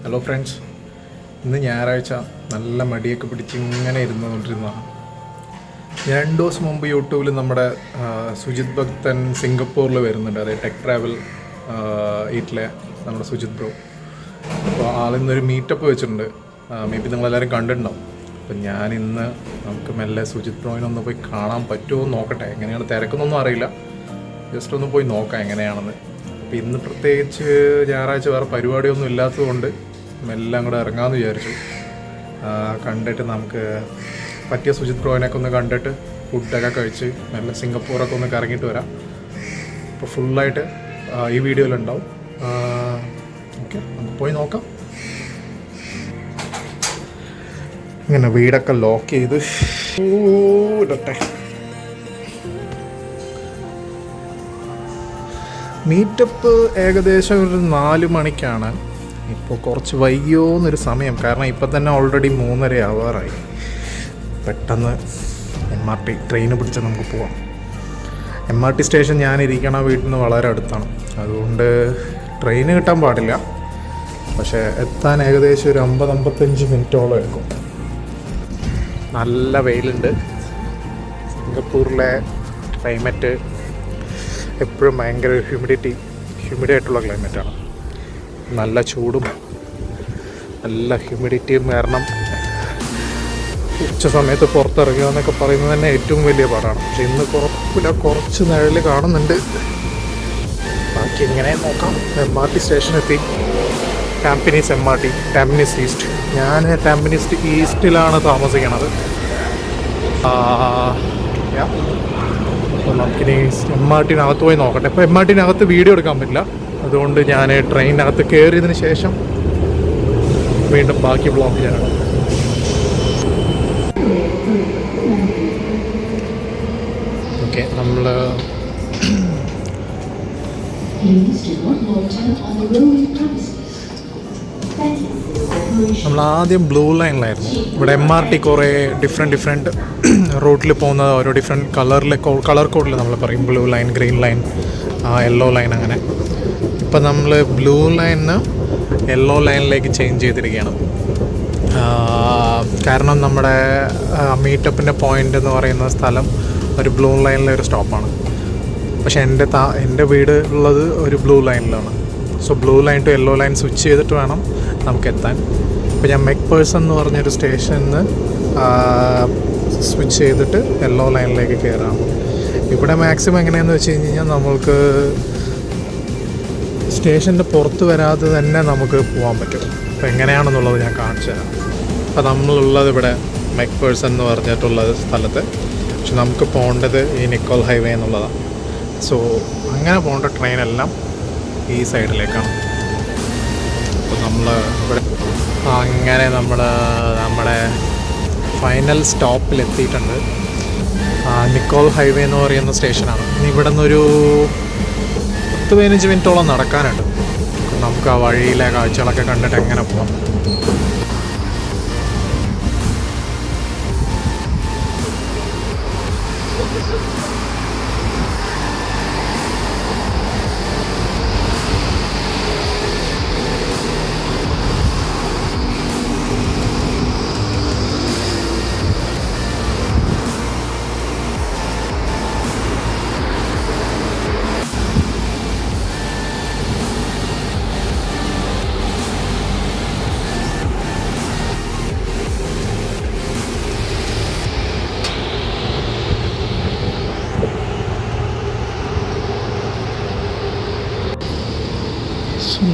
Hello friends, ഇന്ന് ഞായറാഴ്ച നല്ല മടിയൊക്കെ പിടിച്ച് ഇങ്ങനെ ഇരുന്നുകൊണ്ടിരുന്നതാണ്. 2 ദിവസം മുമ്പ് യൂട്യൂബിൽ നമ്മുടെ സുജിത് ഭക്തൻ സിംഗപ്പൂരിൽ വരുന്നുണ്ട്. അതായത് ടെക് ട്രാവൽ ഈറ്റിലെ നമ്മുടെ സുജിത് ബ്രോ. അപ്പോൾ ആളിന്നൊരു മീറ്റപ്പ് വെച്ചിട്ടുണ്ട്. മേ ബി നിങ്ങളെല്ലാവരും കണ്ടിട്ടുണ്ടാവും. അപ്പം ഞാനിന്ന് നമുക്ക് മെല്ലെ സുജിത് ബ്രോയിനൊന്ന് പോയി കാണാൻ പറ്റുമോ എന്ന് നോക്കട്ടെ. എങ്ങനെയാണ് തിരക്കുന്നൊന്നും അറിയില്ല, ജസ്റ്റ് ഒന്ന് പോയി നോക്കാം എങ്ങനെയാണെന്ന്. അപ്പോൾ ഇന്ന് പ്രത്യേകിച്ച് ഞായറാഴ്ച വേറെ പരിപാടിയൊന്നും ഇല്ലാത്തതുകൊണ്ട് എല്ലാം കൂടെ ഇറങ്ങാമെന്ന് വിചാരിച്ചു. കണ്ടിട്ട് നമുക്ക് പറ്റിയ സുജിത് ബ്രോയിനൊക്കെ ഒന്ന് കണ്ടിട്ട് ഫുഡൊക്കെ കഴിച്ച് നല്ല സിംഗപ്പൂറൊക്കെ ഒന്ന് കറങ്ങിയിട്ട് വരാം. അപ്പോൾ ഫുള്ളായിട്ട് ഈ വീഡിയോയിലുണ്ടാവും. ഓക്കെ, നമുക്ക് പോയി നോക്കാം. ഇങ്ങനെ വീടൊക്കെ ലോക്ക് ചെയ്ത് ഇടട്ടെ. മീറ്റപ്പ് ഏകദേശം ഒരു 4 മണിക്കാണ്. ഇപ്പോൾ കുറച്ച് വൈകിയോ എന്നൊരു സമയം, കാരണം ഇപ്പം തന്നെ ഓൾറെഡി 3:30 ആവാറായി. പെട്ടെന്ന് MRT ട്രെയിന് പിടിച്ച് നമുക്ക് പോവാം. MRT സ്റ്റേഷൻ ഞാനിരിക്കണ വീട്ടിൽ നിന്ന് വളരെ അടുത്താണ്, അതുകൊണ്ട് ട്രെയിന് കിട്ടാൻ പാടില്ല. പക്ഷേ എത്താൻ ഏകദേശം ഒരു 50-55 മിനിറ്റോളം എടുക്കും. നല്ല വെയിലുണ്ട്. സിംഗപ്പൂരിലെ ക്ലൈമറ്റ് എപ്പോഴും ഭയങ്കര ഹ്യൂമിഡായിട്ടുള്ള ക്ലൈമറ്റാണ്. നല്ല ചൂടും നല്ല ഹ്യൂമിഡിറ്റിയും കാരണം ഉച്ച സമയത്ത് പുറത്തിറങ്ങുക എന്നൊക്കെ പറയുന്നത് തന്നെ ഏറ്റവും വലിയ പാടാണ്. പക്ഷെ ഇന്ന് കുഴപ്പമില്ല, കുറച്ച് നിഴൽ കാണുന്നുണ്ട്. ബാക്കി ഇങ്ങനെ നോക്കാം. MRT സ്റ്റേഷനെത്തി. Tampines MRT, Tampines east. ഞാൻ ടാമ്പനീസ് ഈസ്റ്റിലാണ് താമസിക്കണത്. അപ്പോൾ നമുക്കിനി MRTനകത്ത് പോയി നോക്കട്ടെ. ഇപ്പോൾ MRTനകത്ത് വീഡിയോ എടുക്കാൻ പറ്റില്ല, അതുകൊണ്ട് ഞാൻ ട്രെയിനിനകത്ത് കയറിയതിന് ശേഷം വീണ്ടും ബാക്കി ബ്ലോഗ് ചെയ്യാനാണ്. ഓക്കെ, നമ്മൾ ആദ്യം ബ്ലൂ ലൈനിലായിരുന്നു. ഇവിടെ MRT കുറേ ഡിഫറെൻറ്റ് റൂട്ടിൽ പോകുന്ന ഓരോ ഡിഫറെൻറ്റ് കളർ കോഡിൽ നമ്മൾ പറയും. Blue line, green line, yellow line, അങ്ങനെ. ഇപ്പം നമ്മൾ ബ്ലൂ ലൈനിന് യെല്ലോ ലൈനിലേക്ക് ചേഞ്ച് ചെയ്തിരിക്കുകയാണ്. കാരണം നമ്മുടെ മീറ്റപ്പിൻ്റെ പോയിൻ്റ് എന്ന് പറയുന്ന സ്ഥലം ഒരു ബ്ലൂ ലൈനിലെ ഒരു സ്റ്റോപ്പാണ്. പക്ഷേ എൻ്റെ വീട് ഉള്ളത് ഒരു ബ്ലൂ ലൈനിലാണ്. So blue line to yellow line switch ചെയ്തിട്ട് വേണം നമുക്ക് എത്താൻ. ഇപ്പോൾ ഞാൻ മെക്പേഴ്സൺ എന്ന് പറഞ്ഞൊരു സ്റ്റേഷനിൽ സ്വിച്ച് ചെയ്തിട്ട് യെല്ലോ ലൈനിലേക്ക് കയറാം. ഇവിടെ മാക്സിമം എങ്ങനെയാണെന്ന് വെച്ച് കഴിഞ്ഞാൽ നമ്മൾക്ക് സ്റ്റേഷൻ്റെ പുറത്ത് വരാതെ തന്നെ നമുക്ക് പോകാൻ പറ്റും. അപ്പോൾ എങ്ങനെയാണെന്നുള്ളത് ഞാൻ കാണിച്ചു തരാം. അപ്പോൾ നമ്മളുള്ളത് ഇവിടെ മെക്പേഴ്സൺ എന്ന് പറഞ്ഞിട്ടുള്ള സ്ഥലത്ത്. പക്ഷെ നമുക്ക് പോകേണ്ടത് ഈ നിക്കോൾ ഹൈവേ എന്നുള്ളതാണ്. സോ അങ്ങനെ പോകേണ്ട ട്രെയിനെല്ലാം ഈ സൈഡിലേക്കാണ്. അപ്പോൾ നമ്മൾ ഇവിടെ അങ്ങനെ നമ്മുടെ ഫൈനൽ സ്റ്റോപ്പിലെത്തിയിട്ടുണ്ട്. നിക്കോൾ ഹൈവേ എന്ന് പറയുന്ന സ്റ്റേഷനാണ്. ഇനി ഇവിടെ നിന്നൊരു 10-15 മിനിറ്റോളം നടക്കാനുണ്ട്. നമുക്ക് ആ വഴിയിലെ കാഴ്ചകളൊക്കെ കണ്ടിട്ട് എങ്ങനെ പോകാം.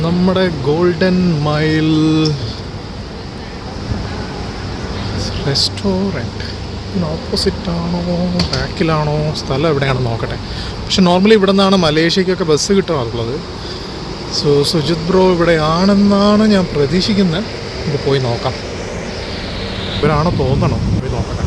നമ്മുടെ ഗോൾഡൻ മൈൽ റെസ്റ്റോറൻറ്റ് ഓപ്പോസിറ്റാണോ ബാക്കിലാണോ സ്ഥലം എവിടെയാണെന്ന് നോക്കട്ടെ. പക്ഷെ നോർമലി ഇവിടെ നിന്നാണ് മലേഷ്യക്കൊക്കെ ബസ് കിട്ടാറുള്ളത്. സോ സുജിത് ബ്രോ ഇവിടെയാണെന്നാണ് ഞാൻ പ്രതീക്ഷിക്കുന്നത്. ഇത് പോയി നോക്കാം. ഇവരാണ് തോന്നണം. പോയി നോക്കട്ടെ.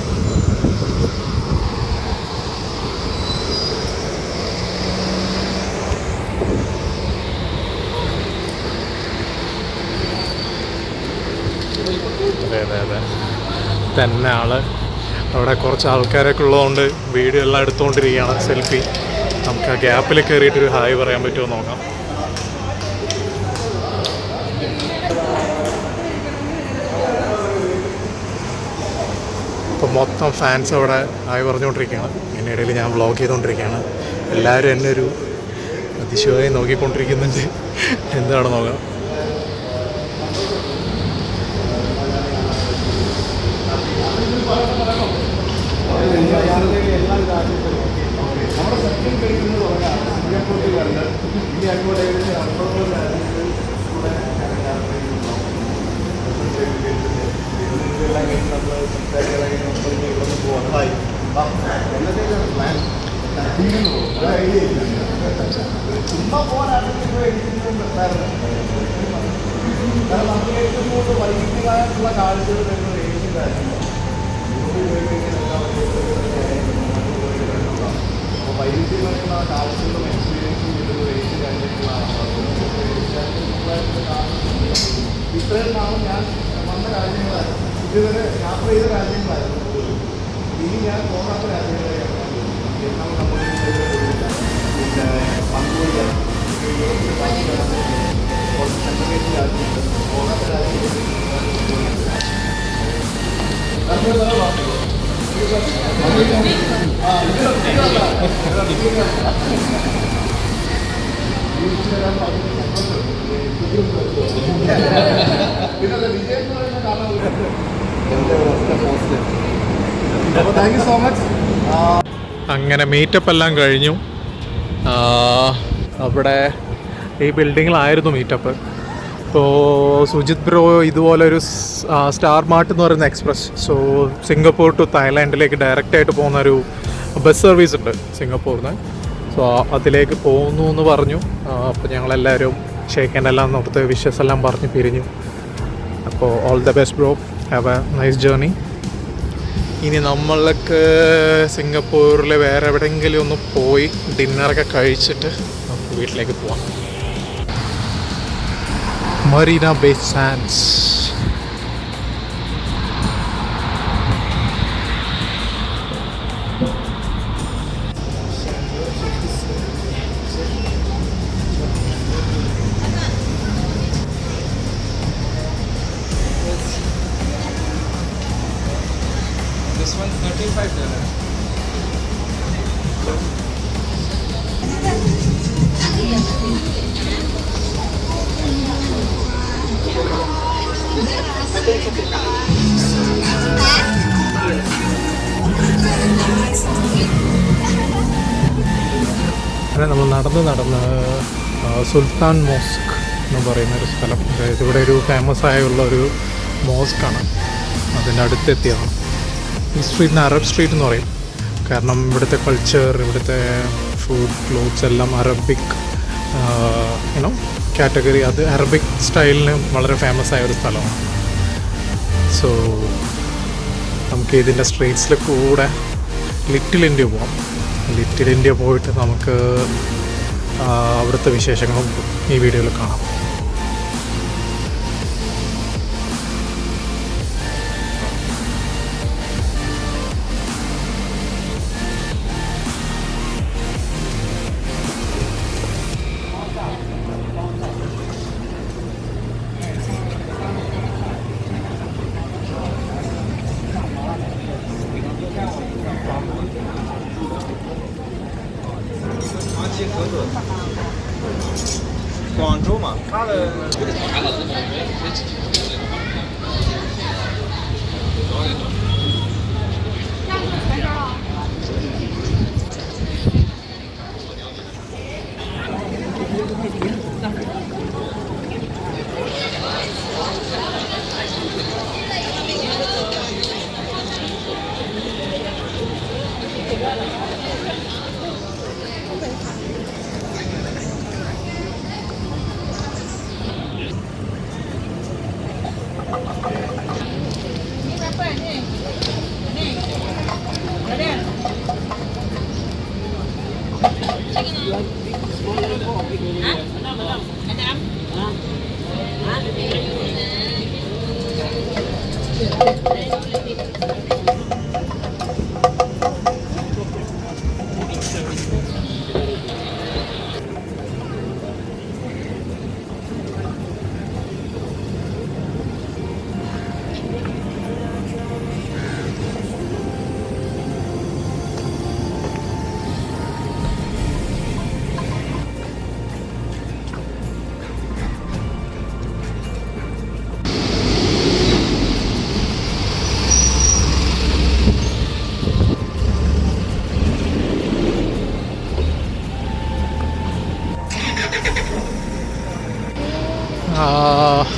അതെ തന്നെ ആള് അവിടെ കുറച്ച് ആൾക്കാരൊക്കെ ഉള്ളതുകൊണ്ട് വീഡിയോ എല്ലാം എടുത്തുകൊണ്ടിരിക്കുകയാണ്, സെൽഫി. നമുക്ക് ആ ഗ്യാപ്പിൽ കയറിയിട്ടൊരു ഹായ് പറയാൻ പറ്റുമോ നോക്കാം. അപ്പോൾ മൊത്തം ഫാൻസ് അവിടെ ആയി പറഞ്ഞുകൊണ്ടിരിക്കുകയാണ്. ഇതിനിടയിൽ ഞാൻ വ്ളോഗ് ചെയ്തുകൊണ്ടിരിക്കുകയാണ്. എല്ലാവരും എന്നെ ഒരു അതിശയമായി നോക്കിക്കൊണ്ടിരിക്കുന്നുണ്ട്. എന്താണ് നോക്കാം. ഇത്രയും നാളും ഞാൻ വന്ന രാജ്യങ്ങളായിരുന്നു, ഇതുവരെ യാത്ര ചെയ്ത രാജ്യങ്ങളായിരുന്നു. ഇനി ഞാൻ പോകാത്ത രാജ്യങ്ങളായിരുന്നു. നമ്മൾ പിന്നെ പങ്കുവയ്ക്ക പോകാത്ത രാജ്യങ്ങൾ താങ്ക് യു സോ മച്ച്. അങ്ങനെ മീറ്റപ്പ് എല്ലാം കഴിഞ്ഞു. അവിടെ ഈ ബിൽഡിങ്ങിലായിരുന്നു മീറ്റപ്പ്. ഇപ്പോൾ സുജിത് ബ്രോ ഇതുപോലൊരു സ്റ്റാർ മാർട്ട് എന്ന് പറയുന്ന എക്സ്പ്രസ്, സോ സിംഗപ്പൂർ ടു തായ്ലാൻഡിലേക്ക് ഡയറക്റ്റായിട്ട് പോകുന്നൊരു ബസ് സർവീസ് ഉണ്ട് സിംഗപ്പൂരിൽ നിന്ന്. സോ അതിലേക്ക് പോകുന്നു എന്ന് പറഞ്ഞു. അപ്പോൾ ഞങ്ങളെല്ലാവരും ഷേക്കനെല്ലാം നോർത്ത് വിഷസ് എല്ലാം പറഞ്ഞ് പിരിഞ്ഞു. അപ്പോൾ all the best bro, have A nice journey. ഇനി നമ്മൾക്ക് സിംഗപ്പൂരിൽ വേറെ എവിടെയെങ്കിലും ഒന്ന് പോയി ഡിന്നറൊക്കെ കഴിച്ചിട്ട് നമുക്ക് വീട്ടിലേക്ക് പോവാം. Marina bay Sands. This one $35. അങ്ങനെ നമ്മൾ നടന്ന് സുൽത്താൻ മോസ്ക് എന്ന് പറയുന്നൊരു സ്ഥലം, അതായത് ഇവിടെ ഒരു ഫേമസ് ആയുള്ള ഒരു മോസ്കാണ്, അതിൻ്റെ അടുത്തെത്തിയതാണ്. ഈ സ്ട്രീറ്റിന് അറബ് സ്ട്രീറ്റ് എന്ന് പറയും. കാരണം ഇവിടുത്തെ കൾച്ചർ, ഇവിടുത്തെ ഫുഡ്, ക്ലോത്ത്സ് എല്ലാം അറബിക് കാറ്റഗറി, അത് അറബിക് സ്റ്റൈലിന് വളരെ ഫേമസ് ആയ ഒരു സ്ഥലമാണ്. സോ നമുക്ക് ഇതിൻ്റെ സ്ട്രീറ്റ്സിൽ കൂടെ ലിറ്റിൽ ഇന്ത്യ പോകാം. ലിറ്റിൽ ഇന്ത്യ പോയിട്ട് നമുക്ക് അവിടുത്തെ വിശേഷങ്ങളും ഈ വീഡിയോയിൽ കാണാം.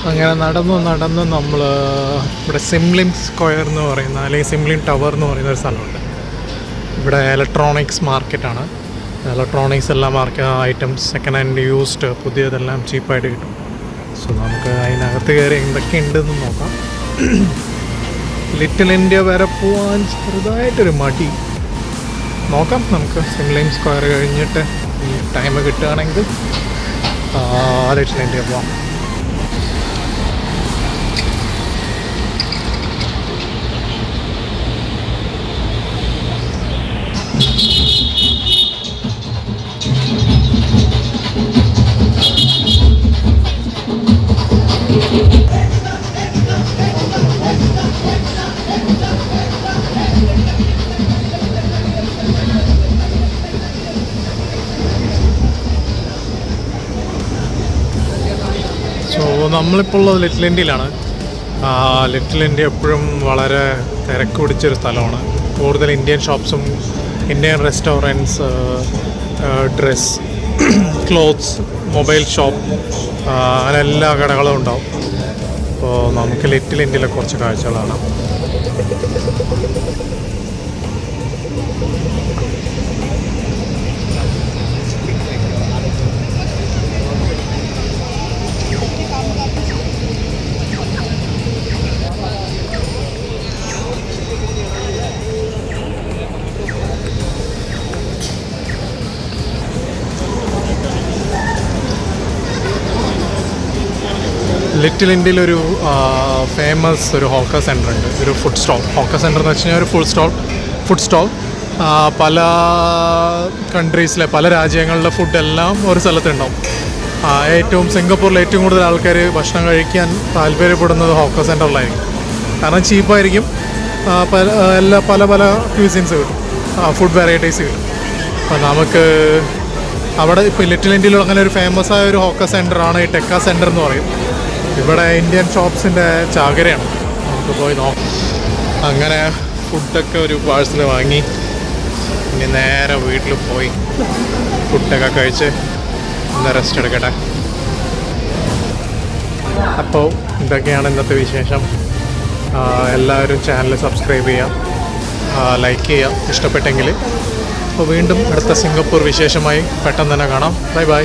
അങ്ങനെ നടന്ന് നമ്മൾ ഇവിടെ സിംലിൻ സ്ക്വയർ എന്ന് പറയുന്ന അല്ലെങ്കിൽ സിംലിൻ ടവർ എന്ന് പറയുന്ന ഒരു സ്ഥലമുണ്ട്. ഇവിടെ ഇലക്ട്രോണിക്സ് മാർക്കറ്റാണ്. ഇലക്ട്രോണിക്സ് എല്ലാം ഐറ്റംസ് സെക്കൻഡ് ഹാൻഡ് യൂസ്ഡ് പുതിയതെല്ലാം ചീപ്പായിട്ട് കിട്ടും. സോ നമുക്ക് അതിനകത്ത് കയറി എന്തൊക്കെ ഉണ്ടെന്ന് നോക്കാം. ലിറ്റിൽ ഇന്ത്യ വരെ പോകാൻ ചെറുതായിട്ടൊരു മടി. നോക്കാം, നമുക്ക് സിംലിൻ സ്ക്വയർ കഴിഞ്ഞിട്ട് ഈ ടൈം കിട്ടുകയാണെങ്കിൽ ലിറ്റിൽ ഇന്ത്യ പോവാം. സോ നമ്മളിപ്പോൾ ഉള്ളത് ലിറ്റിൽ ഇന്ത്യയിലാണ്. ലിറ്റിൽ ഇന്ത്യ എപ്പോഴും വളരെ തിരക്ക് പിടിച്ചൊരു സ്ഥലമാണ്. കൂടുതൽ ഇന്ത്യൻ ഷോപ്സും Indian restaurants, dress, clothes, mobile shop, അങ്ങനെ എല്ലാ കടകളും ഉണ്ടാവും. അപ്പോൾ നമുക്ക് ലിറ്റിൽ ഇന്ത്യയിലെ കുറച്ച് കാഴ്ചകളാണ്. ലിറ്റിൽ ഇന്ത്യയിലൊരു ഫേമസ് ഒരു ഹോക്കർ സെൻ്റർ ഉണ്ട്, ഒരു ഫുഡ് സ്റ്റോൾ. ഹോക്കർ സെൻ്റർ എന്ന് വെച്ച് കഴിഞ്ഞാൽ ഒരു ഫുഡ് സ്റ്റോൾ. പല കൺട്രീസിലെ പല രാജ്യങ്ങളിലെ ഫുഡെല്ലാം ഒരു സ്ഥലത്തുണ്ടാവും. സിംഗപ്പൂരിൽ ഏറ്റവും കൂടുതൽ ആൾക്കാർ ഭക്ഷണം കഴിക്കാൻ താല്പര്യപ്പെടുന്നത് ഹോക്കർ സെൻ്ററിലായിരിക്കും. കാരണം ചീപ്പായിരിക്കും, പല പല ക്യൂസിൻസ് കിട്ടും, ഫുഡ് വെറൈറ്റീസ് കിട്ടും. അപ്പോൾ നമുക്ക് അവിടെ ഇപ്പോൾ ലിറ്റിൽ ഇന്ത്യയിൽ അങ്ങനെ ഒരു ഫേമസ് ആയ ഒരു ഹോക്കർ സെൻ്ററാണ് ഈ ടെക്ക സെൻ്റർ എന്ന് പറയും. ഇവിടെ ഇന്ത്യൻ ഷോപ്സിൻ്റെ ചാകരയാണ്. നമുക്ക് പോയി നോക്കാം. അങ്ങനെ ഫുഡൊക്കെ ഒരു പാഴ്സൽ വാങ്ങി ഇനി നേരെ വീട്ടിൽ പോയി ഫുഡൊക്കെ കഴിച്ച് ഒന്ന് റെസ്റ്റ് എടുക്കട്ടെ. അപ്പോൾ ഇതൊക്കെയാണ് ഇന്നത്തെ വിശേഷം. എല്ലാവരും ചാനൽ സബ്സ്ക്രൈബ് ചെയ്യാം, ലൈക്ക് ചെയ്യാം ഇഷ്ടപ്പെട്ടെങ്കിൽ. അപ്പോൾ വീണ്ടും അടുത്ത സിംഗപ്പൂർ വിശേഷമായി പെട്ടെന്ന് തന്നെ കാണാം. Bye bye.